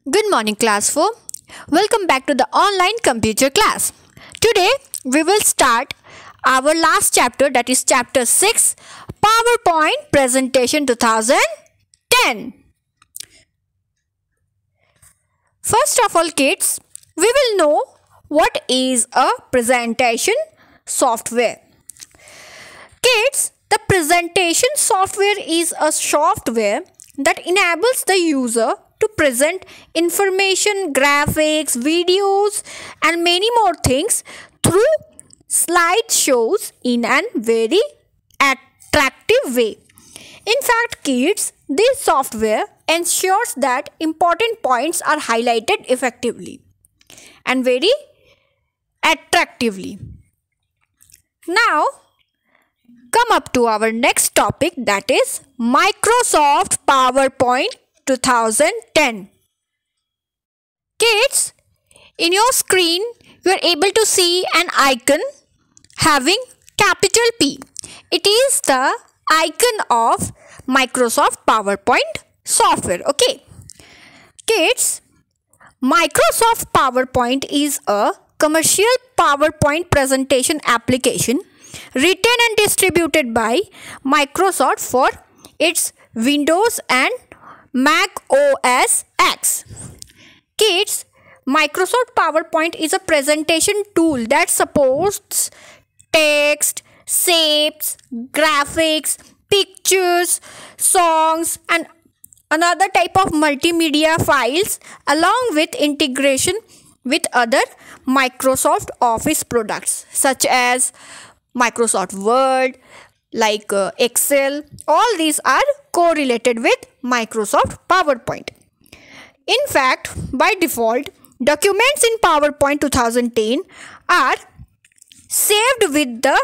Good morning, class 4. Welcome back to the online computer class. Today, we will start our last chapter, that is chapter 6, PowerPoint Presentation 2010. First of all, kids, we will know what is a presentation software. Kids, the presentation software is a software that enables the user to present information, graphics, videos and many more things through slideshows in a very attractive way. In fact, kids, this software ensures that important points are highlighted effectively and very attractively. Now, come up to our next topic, that is Microsoft PowerPoint 2010. Kids, in your screen you are able to see an icon having capital P. It is the icon of Microsoft PowerPoint software. Okay. Kids, Microsoft PowerPoint is a commercial PowerPoint presentation application written and distributed by Microsoft for its Windows and Mac OS X. Kids, Microsoft PowerPoint is a presentation tool that supports text, shapes, graphics, pictures, songs and another type of multimedia files along with integration with other Microsoft Office products such as Microsoft Word, like Excel. All these are correlated with Microsoft PowerPoint. In fact, by default, documents in PowerPoint 2010 are saved with the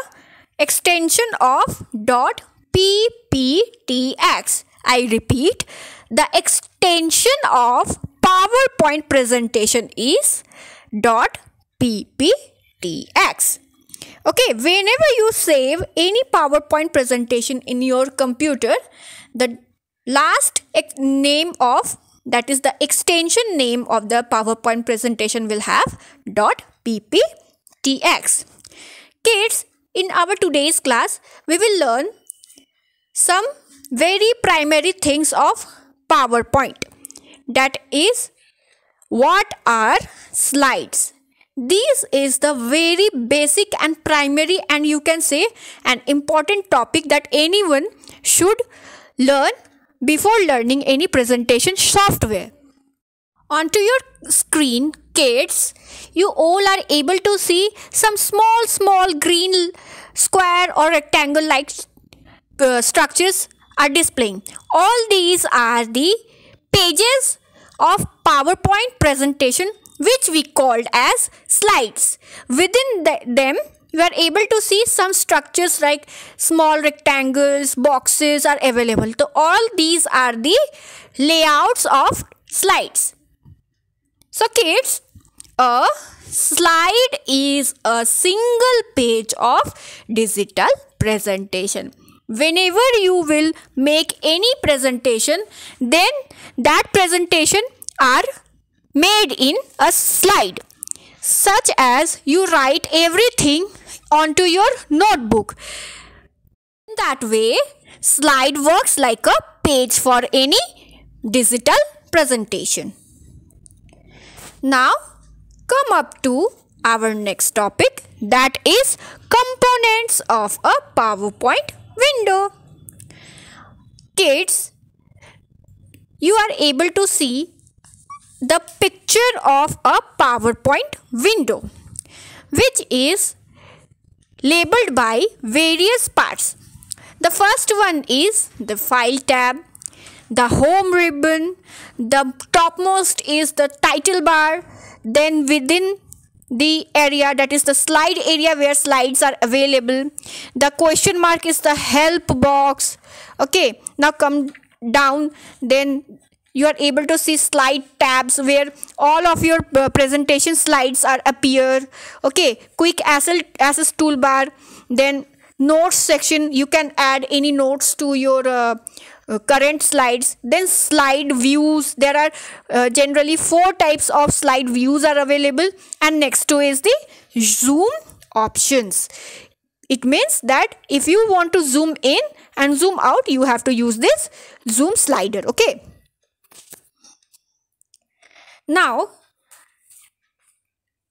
extension of .pptx. I repeat, the extension of PowerPoint presentation is .pptx. Okay, whenever you save any PowerPoint presentation in your computer, the last name of, that is the extension name of the PowerPoint presentation will have .pptx. Kids, in our today's class, we will learn some very primary things of PowerPoint. That is, what are slides? This is the very basic and primary and you can say an important topic that anyone should learn before learning any presentation software. Onto your screen, kids, you all are able to see some small green square or rectangle like structures are displaying. All these are the pages of PowerPoint presentation which we called as slides. Within them, you are able to see some structures like small rectangles, boxes are available. So all these are the layouts of slides. So kids, a slide is a single page of digital presentation. Whenever you will make any presentation, then that presentation are made in a slide, such as you write everything onto your notebook. In that way, slide works like a page for any digital presentation. Now, come up to our next topic, that is components of a PowerPoint window. Kids, you are able to see the picture of a PowerPoint window, which is labeled by various parts. The first one is the File tab, the Home ribbon, the topmost is the title bar, then within the area, that is the slide area where slides are available, the question mark is the help box. Okay, now come down, then you are able to see slide tabs where all of your presentation slides are appear. Okay, quick access toolbar, then notes section, you can add any notes to your current slides, then slide views. There are generally 4 types of slide views are available, and next to is the zoom options. It means that if you want to zoom in and zoom out, you have to use this zoom slider. Okay, now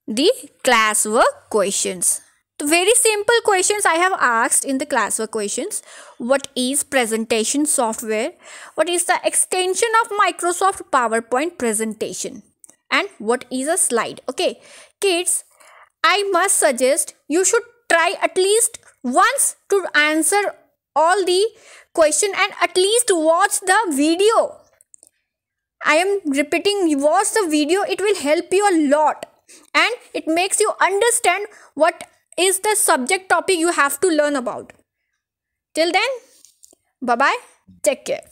the classwork questions. The very simple questions I have asked in the classwork questions. What is presentation software? What is the extension of Microsoft PowerPoint presentation? And what is a slide? Okay, kids, I must suggest you should try at least once to answer all the question, and at least watch the video. I am repeating, watch the video. It will help you a lot, and it makes you understand what is the subject topic you have to learn about. Till then, bye bye, take care.